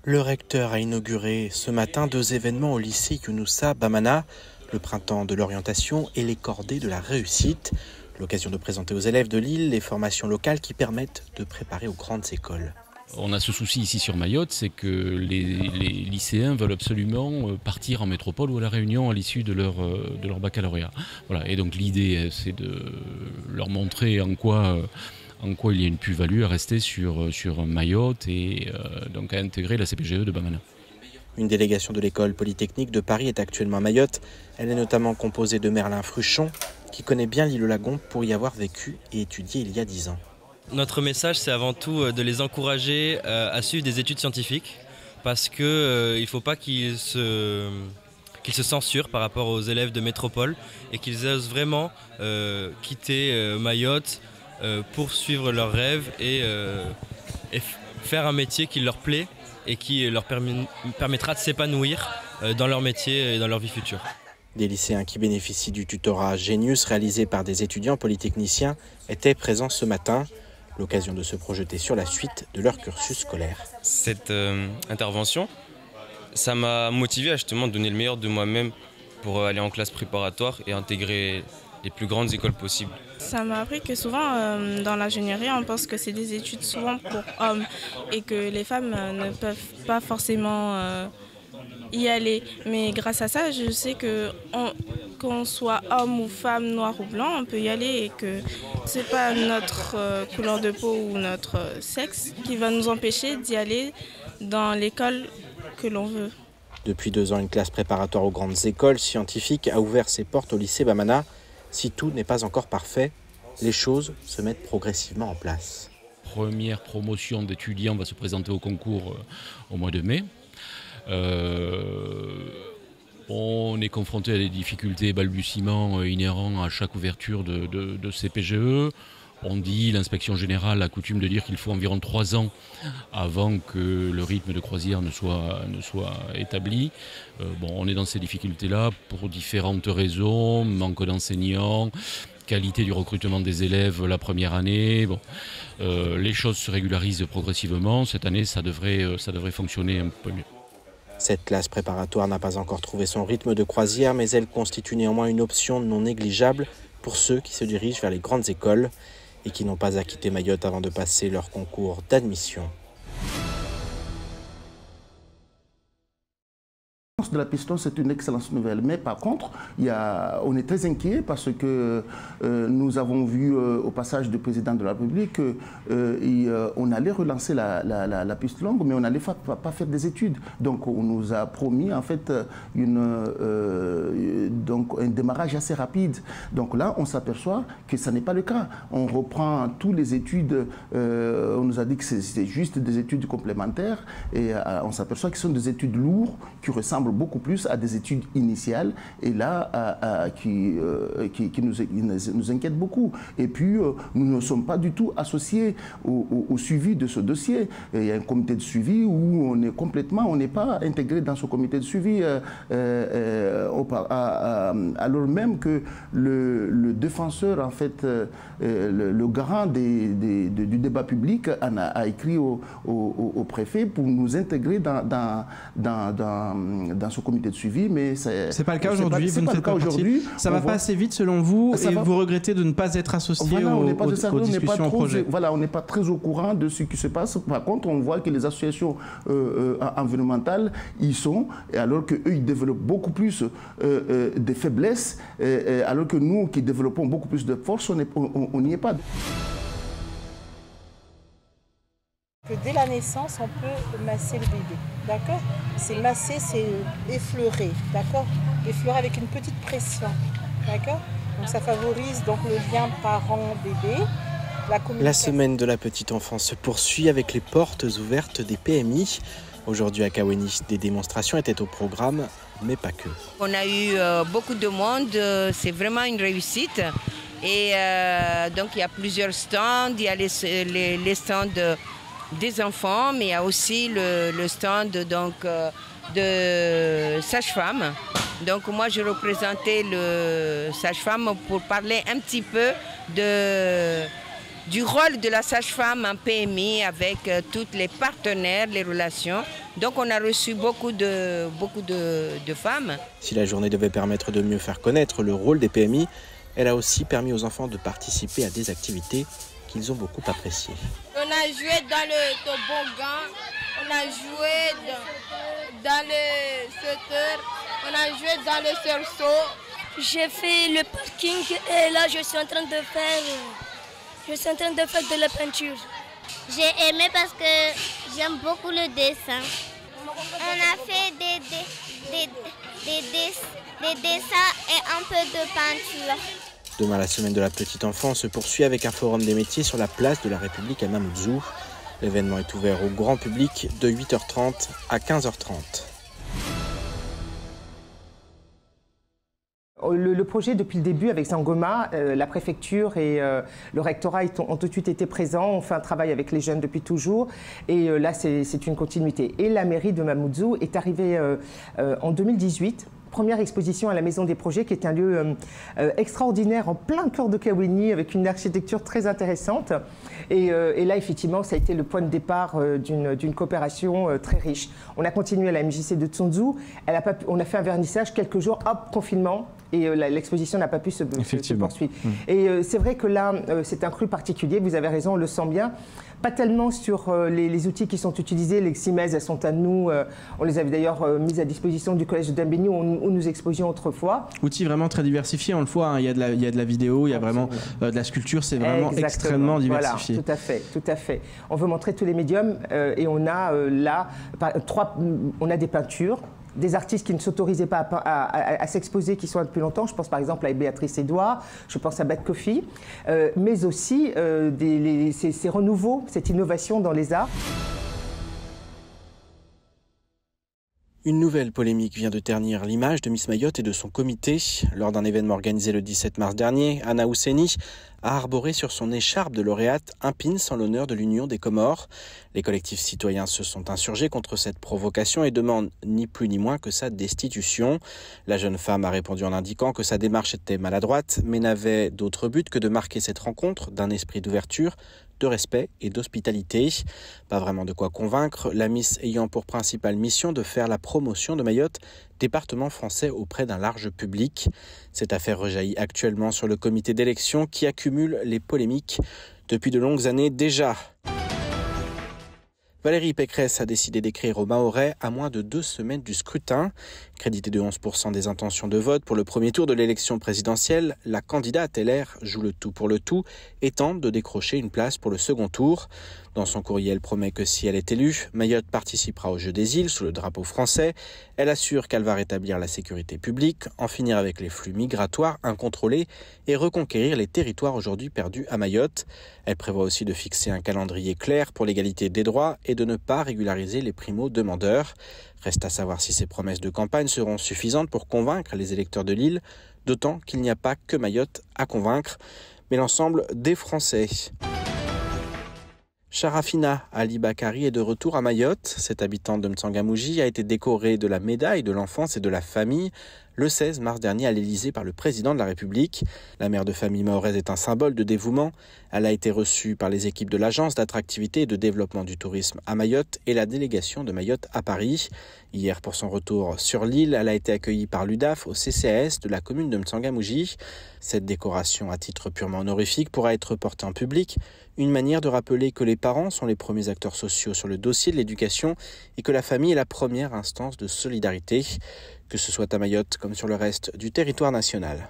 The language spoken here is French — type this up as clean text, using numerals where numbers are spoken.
Le recteur a inauguré ce matin 2 événements au lycée Younoussa Bamana, le printemps de l'orientation et les cordées de la réussite. L'occasion de présenter aux élèves de l'île les formations locales qui permettent de préparer aux grandes écoles. On a ce souci ici sur Mayotte, c'est que les lycéens veulent absolument partir en métropole ou à La Réunion à l'issue de leur baccalauréat. Voilà. Et donc l'idée, c'est de leur montrer en quoi il y a une plus-value à rester sur Mayotte et donc à intégrer la CPGE de Bamana. Une délégation de l'école polytechnique de Paris est actuellement à Mayotte. Elle est notamment composée de Merlin Fruchon, qui connaît bien l'île Lagon pour y avoir vécu et étudié il y a 10 ans. Notre message, c'est avant tout de les encourager à suivre des études scientifiques parce qu'il ne faut pas qu'ils se censurent par rapport aux élèves de métropole et qu'ils osent vraiment quitter Mayotte pour suivre leurs rêves et faire un métier qui leur plaît et qui leur permettra de s'épanouir dans leur métier et dans leur vie future. Des lycéens qui bénéficient du tutorat Genius réalisé par des étudiants polytechniciens étaient présents ce matin. L'occasion de se projeter sur la suite de leur cursus scolaire. Cette intervention, ça m'a motivé à justement donner le meilleur de moi-même pour aller en classe préparatoire et intégrer les plus grandes écoles possibles. Ça m'a appris que souvent dans l'ingénierie, on pense que c'est des études souvent pour hommes et que les femmes ne peuvent pas forcément y aller. Mais grâce à ça, je sais que qu'on soit homme ou femme, noir ou blanc, on peut y aller et que c'est pas notre couleur de peau ou notre sexe qui va nous empêcher d'y aller dans l'école que l'on veut. Depuis 2 ans, une classe préparatoire aux grandes écoles scientifiques a ouvert ses portes au lycée Bamana. Si tout n'est pas encore parfait, les choses se mettent progressivement en place. Première promotion d'étudiants va se présenter au concours au mois de mai. On est confronté à des difficultés et balbutiements inhérents à chaque ouverture de CPGE. On dit, l'inspection générale a coutume de dire qu'il faut environ 3 ans avant que le rythme de croisière ne soit établi. On est dans ces difficultés-là pour différentes raisons, manque d'enseignants, qualité du recrutement des élèves la première année. Les choses se régularisent progressivement. Cette année, ça devrait fonctionner un peu mieux. Cette classe préparatoire n'a pas encore trouvé son rythme de croisière, mais elle constitue néanmoins une option non négligeable pour ceux qui se dirigent vers les grandes écoles et qui n'ont pas à quitter Mayotte avant de passer leur concours d'admission. De la piston, c'est une excellente nouvelle. Mais par contre, on est très inquiet parce que nous avons vu au passage du président de la République qu'on allait relancer la piste longue, mais on n'allait pas faire des études. Donc on nous a promis en fait un démarrage assez rapide. Donc là, on s'aperçoit que ça n'est pas le cas. On reprend toutes les études, on nous a dit que c'était juste des études complémentaires et on s'aperçoit que ce sont des études lourdes qui ressemblent beaucoup plus à des études initiales et là qui nous inquiète beaucoup. Et puis nous ne sommes pas du tout associés au suivi de ce dossier. Il y a un comité de suivi où on n'est pas intégré dans ce comité de suivi alors même que le défenseur en fait le garant du débat public a écrit au préfet pour nous intégrer dans ce comité de suivi, mais c'est pas le cas aujourd'hui. C'est pas le cas aujourd'hui. Ça va pas assez vite selon vous et vous regrettez de ne pas être associé aux discussions, aux projets. Voilà, on n'est pas très au courant de ce qui se passe. Par contre, on voit que les associations environnementales y sont, alors qu'eux, ils développent beaucoup plus des faiblesses, alors que nous, qui développons beaucoup plus de force, on n'y est pas. Que dès la naissance, on peut masser le bébé, d'accord? C'est masser, c'est effleurer, d'accord? Effleurer avec une petite pression, d'accord? Donc ça favorise donc le lien parent-bébé. La semaine de la petite enfance se poursuit avec les portes ouvertes des PMI. Aujourd'hui à Kawéni, des démonstrations étaient au programme, mais pas que. On a eu beaucoup de monde, c'est vraiment une réussite. Et donc il y a plusieurs stands, il y a les stands des enfants, mais il y a aussi le stand de sage-femme. Donc moi je représentais le sage-femme pour parler un petit peu du rôle de la sage-femme en PMI avec tous les partenaires, les relations. Donc on a reçu beaucoup de femmes. Si la journée devait permettre de mieux faire connaître le rôle des PMI, elle a aussi permis aux enfants de participer à des activités qu'ils ont beaucoup appréciées. On a joué dans le toboggan, on a joué dans le sauteur, on a joué dans le cerceau. J'ai fait le parking et là je suis en train de faire de la peinture. J'ai aimé parce que j'aime beaucoup le dessin. On a fait des dessins et un peu de peinture. Demain, la semaine de la petite enfance se poursuit avec un forum des métiers sur la place de la République à Mamoudzou. L'événement est ouvert au grand public de 8h30 à 15h30. Le projet, depuis le début, avec Sangoma, la préfecture et le rectorat ont tout de suite été présents. On fait un travail avec les jeunes depuis toujours. Et là, c'est une continuité. Et la mairie de Mamoudzou est arrivée en 2018. Première exposition à la Maison des Projets, qui est un lieu extraordinaire en plein cœur de Kawini, avec une architecture très intéressante. Et là, effectivement, ça a été le point de départ d'une coopération très riche. On a continué à la MJC de Tsunzu. On a fait un vernissage quelques jours, hop, confinement. Et l'exposition n'a pas pu se poursuivre. Et c'est vrai que là, c'est un cru particulier, vous avez raison, on le sent bien. Pas tellement sur les outils qui sont utilisés, les XIMES, elles sont à nous. On les avait d'ailleurs mises à disposition du collège de Dambéni où nous exposions autrefois. Outils vraiment très diversifiés, on le voit, hein. Il y a de la vidéo, il y a vraiment de la sculpture, c'est vraiment extrêmement diversifié. Voilà, tout à fait. On veut montrer tous les médiums et on a là, on a des peintures, des artistes qui ne s'autorisaient pas à s'exposer, qui sont là depuis longtemps. Je pense par exemple à Béatrice Edouard, je pense à Bad Coffee, mais aussi ces renouveaux, cette innovation dans les arts. Une nouvelle polémique vient de ternir l'image de Miss Mayotte et de son comité. Lors d'un événement organisé le 17 mars dernier, Anna Ousseni a arboré sur son écharpe de lauréate un pins en l'honneur de l'Union des Comores. Les collectifs citoyens se sont insurgés contre cette provocation et demandent ni plus ni moins que sa destitution. La jeune femme a répondu en indiquant que sa démarche était maladroite, mais n'avait d'autre but que de marquer cette rencontre d'un esprit d'ouverture, de respect et d'hospitalité. Pas vraiment de quoi convaincre, la Miss ayant pour principale mission de faire la promotion de Mayotte, département français auprès d'un large public. Cette affaire rejaillit actuellement sur le comité d'élection qui accumule les polémiques depuis de longues années déjà. Valérie Pécresse a décidé d'écrire aux Mahorais à moins de 2 semaines du scrutin. Créditée de 11% des intentions de vote pour le premier tour de l'élection présidentielle, la candidate LR joue le tout pour le tout et tente de décrocher une place pour le second tour. Dans son courrier, elle promet que si elle est élue, Mayotte participera au Jeu des îles sous le drapeau français. Elle assure qu'elle va rétablir la sécurité publique, en finir avec les flux migratoires incontrôlés et reconquérir les territoires aujourd'hui perdus à Mayotte. Elle prévoit aussi de fixer un calendrier clair pour l'égalité des droits et de ne pas régulariser les primo-demandeurs. Reste à savoir si ces promesses de campagne seront suffisantes pour convaincre les électeurs de l'île, d'autant qu'il n'y a pas que Mayotte à convaincre, mais l'ensemble des Français. Sharafina Ali Bakari est de retour à Mayotte. Cette habitante de Mtsangamouji a été décorée de la médaille de l'enfance et de la famille le 16 mars dernier à l'Élysée par le président de la République. La mère de famille mahoraise est un symbole de dévouement. Elle a été reçue par les équipes de l'Agence d'attractivité et de développement du tourisme à Mayotte et la délégation de Mayotte à Paris. Hier, pour son retour sur l'île, elle a été accueillie par l'UDAF au CCAS de la commune de Mtsangamouji. Cette décoration à titre purement honorifique pourra être portée en public, une manière de rappeler que les parents sont les premiers acteurs sociaux sur le dossier de l'éducation et que la famille est la première instance de solidarité, que ce soit à Mayotte comme sur le reste du territoire national.